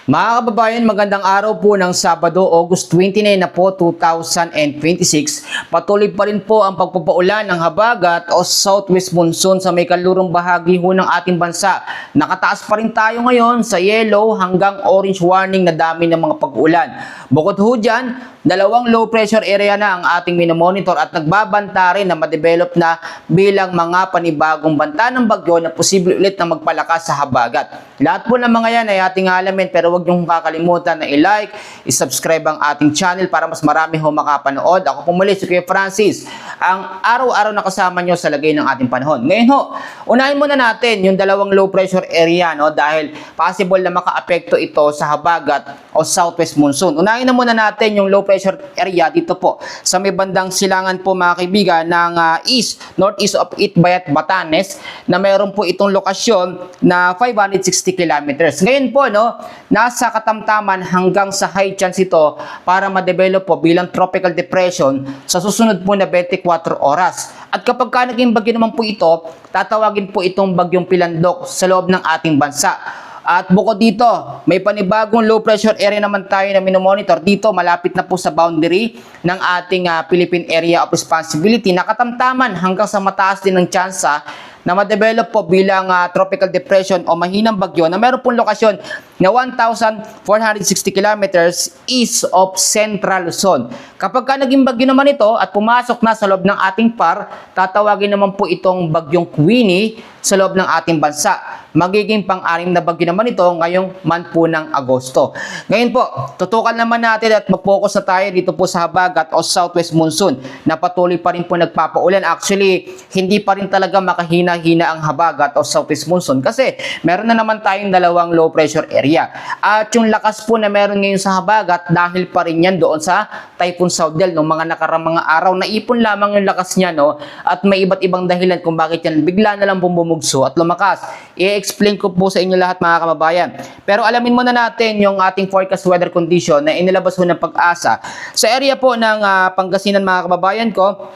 Mga kababayan, magandang araw po ng Sabado, August 29 na po, 2026. Patuloy pa rin po ang pagpapaulan ng habagat o southwest monsoon sa may kanlurang bahagi ho ng ating bansa. Nakataas pa rin tayo ngayon sa yellow hanggang orange warning na dami ng mga pag-ulan. Bukod ho dyan, dalawang low pressure area na ang ating minomonitor at nagbabanta rin na ma-develop na bilang mga panibagong banta ng bagyo na posible ulit na magpalakas sa habagat. Lahat po ng mga yan ay ating alamin, pero huwag niyong kakalimutan na i-like, i-subscribe ang ating channel para mas marami ho makapanood. Ako po muli si Kuya Francis, ang araw-araw na kasama nyo sa lagay ng ating panahon. Ngayon ho, unahin muna natin yung dalawang low pressure area, no, dahil possible na maka-apekto ito sa habagat o southwest monsoon. Unahin na muna natin yung low pressure area dito po sa may bandang silangan po mga kaibigan ng northeast of Itbayat, Batanes, na mayroon po itong lokasyon na 560 kilometers. Ngayon po, no, nasa katamtaman hanggang sa high chance ito para ma-develop po bilang tropical depression sa susunod po na 24 oras. At kapag ka naging bagyo naman po ito, tatawagin po itong bagyong Pilandok sa loob ng ating bansa. At bukod dito, may panibagong low pressure area naman tayo na minomonitor dito, malapit na po sa boundary ng ating Philippine Area of Responsibility, nakatamtaman hanggang sa mataas din ng tsansa na ma-develop po bilang tropical depression o mahinang bagyo na meron pong lokasyon na 1,460 kilometers east of Central Luzon. Kapag ka naging bagyo naman ito at pumasok na sa loob ng ating PAR, tatawagin naman po itong bagyong Queenie sa loob ng ating bansa. Magiging pang-anim na bagyo naman ito ngayong month po ng Agosto. Ngayon po, tutukan naman natin at mag-focus na tayo dito po sa habagat o southwest monsoon na patuloy pa rin po nagpapaulan. Actually, hindi pa rin talaga makahina-hina ang habagat o southwest monsoon kasi meron na naman tayong dalawang low pressure area. At yung lakas po na meron ngayon sa habagat dahil pa rin yan doon sa Typhoon Southel noong mga nakarang mga araw. Naipon lamang yung lakas niya, no? At may iba't ibang dahilan kung bakit yan bigla na lang bumugso at lumakas. I-explain ko po sa inyo lahat mga kababayan. Pero alamin muna natin yung ating forecast weather condition na inilabas ho ng Pag-asa. Sa area po ng Pangasinan mga kababayan ko,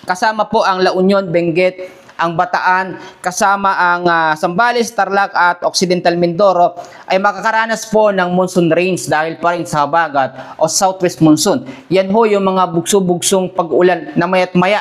kasama po ang La Union, Benguet, ang Bataan, kasama ang Zambales, Tarlac at Occidental Mindoro ay makakaranas po ng monsoon rains dahil pa rin sa habagat o southwest monsoon. Yan ho yung mga bugso-bugsong pag-ulan na maya't maya,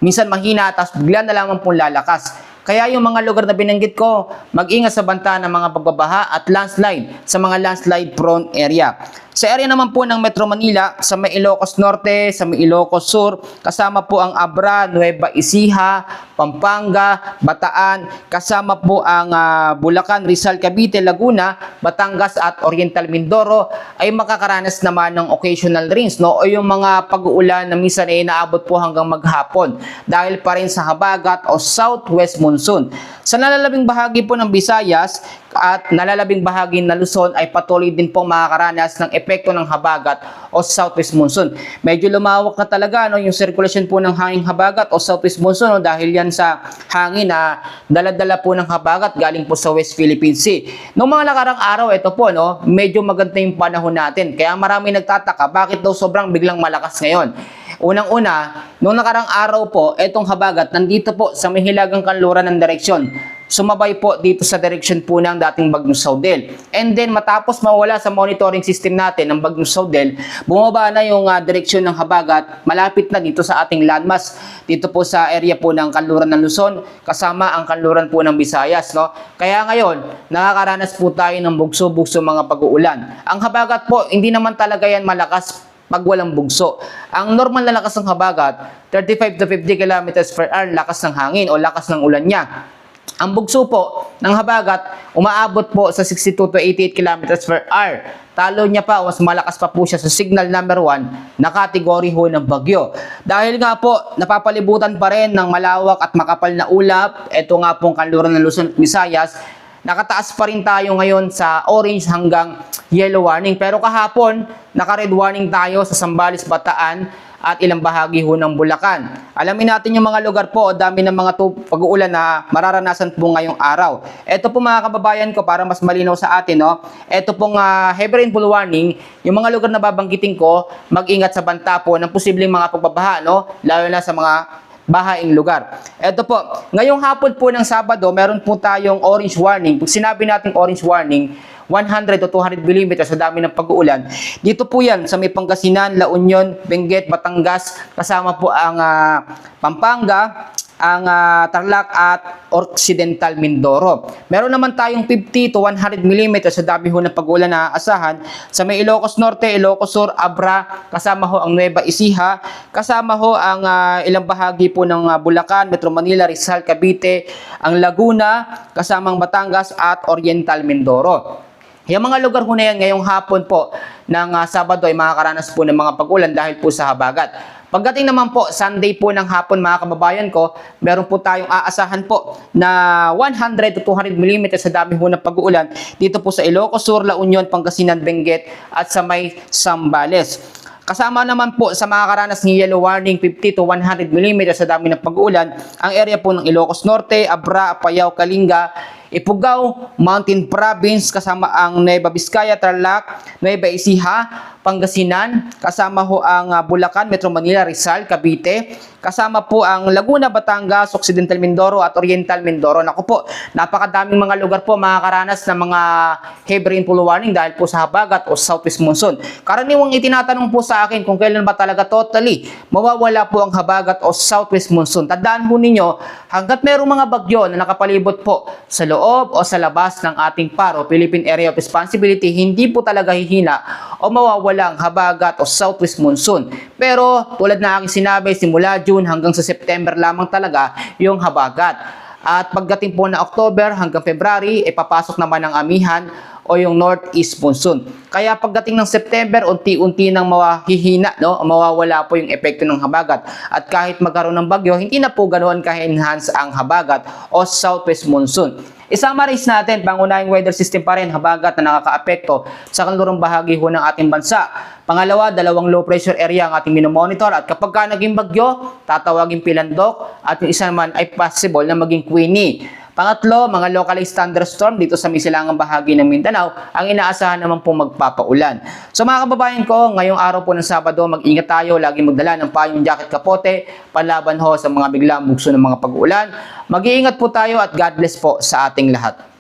minsan mahina at bigla na lamang pong lalakas. Kaya yung mga lugar na binanggit ko, mag-ingat sa banta ng mga pagbabaha at landslide sa mga landslide prone area. Sa area naman po ng Metro Manila, sa may Ilocos Norte, sa may Ilocos Sur, kasama po ang Abra, Nueva Ecija, Pampanga, Bataan, kasama po ang Bulacan, Rizal, Cavite, Laguna, Batangas at Oriental Mindoro ay makakaranas naman ng occasional rains, no? O yung mga pag-uulan na minsan ay inaabot po hanggang maghapon dahil pa rin sa habagat o southwest monsoon. Sa nalalabing bahagi po ng Visayas at nalalabing bahagi ng Luzon ay patuloy din pong makakaranas ng epekto ng habagat o southwest monsoon. Medyo lumawak na talaga, no, yung circulation po ng hanging habagat o southwest monsoon, no, dahil yan sa hangin na dala-dala po ng habagat galing po sa West Philippine Sea. Noong mga nakarang araw, ito po, no, medyo maganda yung panahon natin. Kaya marami nagtataka, bakit daw sobrang biglang malakas ngayon? Unang-una, noong nakarang araw po, itong habagat nandito po sa may hilagang kanluran ng direksyon. Sumabay po dito sa direction po ng dating Bagyong Saudel. And then matapos mawala sa monitoring system natin ng Bagyong Saudel, bumaba na yung direksyon ng habagat malapit na dito sa ating landmass. Dito po sa area po ng kanluran ng Luzon, kasama ang kanluran po ng Visayas, no? Kaya ngayon, nakakaranas po tayo ng bugso-bugso mga pag-uulan. Ang habagat po, hindi naman talaga yan malakas pag walang bugso. Ang normal na lakas ng habagat, 35 to 50 kilometers per hour lakas ng hangin o lakas ng ulan niya. Ang bugso po ng habagat, umaabot po sa 62 to 88 kilometers per hour. Talo niya pa, mas malakas pa po siya sa signal number 1 na kategory ho ng bagyo. Dahil nga po, napapalibutan pa rin ng malawak at makapal na ulap, ito nga pong kanluran ng Luzon at Visayas, nakataas pa rin tayo ngayon sa orange hanggang yellow warning. Pero kahapon, naka-red warning tayo sa Zambales, Bataan at ilang bahagi ho ng Bulacan. Alamin natin yung mga lugar po, dami ng mga pag-uulan na mararanasan po ngayong araw. Ito po mga kababayan ko, para mas malinaw sa atin, no? Ito pong heavy rainfall warning, yung mga lugar na babanggitin ko, mag-ingat sa banta po ng posibleng mga pagbabaha, no? Lalo na sa mga bahaing lugar. Ito po, ngayong hapon po ng Sabado, meron po tayong orange warning. Pag sinabi natin orange warning, 100 to 200 mm sa dami ng pag-uulan. Dito po yan sa may Pangasinan, La Union, Benguet, Batangas, kasama po ang Pampanga, ang Tarlac at Occidental Mindoro. Meron naman tayong 50 to 100 mm sa dami ho ng pag-uulan na aasahan sa may Ilocos Norte, Ilocos Sur, Abra, kasama ho ang Nueva Ecija, kasama ho ang ilang bahagi po ng Bulacan, Metro Manila, Rizal, Cavite, ang Laguna, kasama ang Batangas at Oriental Mindoro. Yung mga lugar ho na yan ngayong hapon po ng Sabado ay makakaranas po ng mga pag-ulan dahil po sa habagat. Pagdating naman po, Sunday po ng hapon mga kababayan ko, meron po tayong aasahan po na 100 to 200 mm sa dami ho ng pag-uulan dito po sa Ilocos Sur, La Union, Pangasinan, Benguet at sa may Zambales. Kasama naman po sa mga karanas ng yellow warning 50 to 100 mm sa dami ng pag-uulan ang area po ng Ilocos Norte, Abra, Apayao, Kalinga, Ifugao, Mountain Province, kasama ang Nueva Vizcaya, Tarlac, Nueva Ecija, Pangasinan, kasama ho ang Bulacan, Metro Manila, Rizal, Cavite, kasama po ang Laguna, Batangas, Occidental Mindoro at Oriental Mindoro. Naku po, napakadaming mga lugar po makakaranas ng mga heavy rainfall warning dahil po sa habagat o southwest monsoon. Karaniwang itinatanong po sa akin kung kailan ba talaga totally mawawala po ang habagat o southwest monsoon. Tandaan po ninyo, hanggat merong mga bagyo na nakapalibot po sa loob o sa labas ng ating PARO, Philippine Area of Responsibility, hindi po talaga hihina o mawawala ang habagat o southwest monsoon. Pero tulad na aking sinabi, simula June hanggang sa September lamang talaga yung habagat. At pagdating po na October hanggang February, ipapasok naman ang amihan o yung northeast monsoon. Kaya pagdating ng September, unti-unti nang mahihina, no? Mawawala po yung epekto ng habagat. At kahit magkaroon ng bagyo, hindi na po ganoon ka-enhance ang habagat o southwest monsoon. I-summarize natin, pangunahing weather system pa rin, habagat na nakakaapekto sa kanlurang bahagi ho ng ating bansa. Pangalawa, dalawang low pressure area ang ating minomonitor at kapag ka naging bagyo, tatawagin pilandok at yung isa naman ay possible na maging Queenie. Pangatlo, mga localized thunderstorm dito sa misilangang bahagi ng Mindanao ang inaasahan naman pong magpapaulan. So mga kababayan ko, ngayong araw po ng Sabado, mag-ingat tayo, lagi magdala ng payong jacket kapote, panlaban ho sa mga biglang bugso ng mga pag-uulan. Mag-iingat po tayo at God bless po sa ating lahat.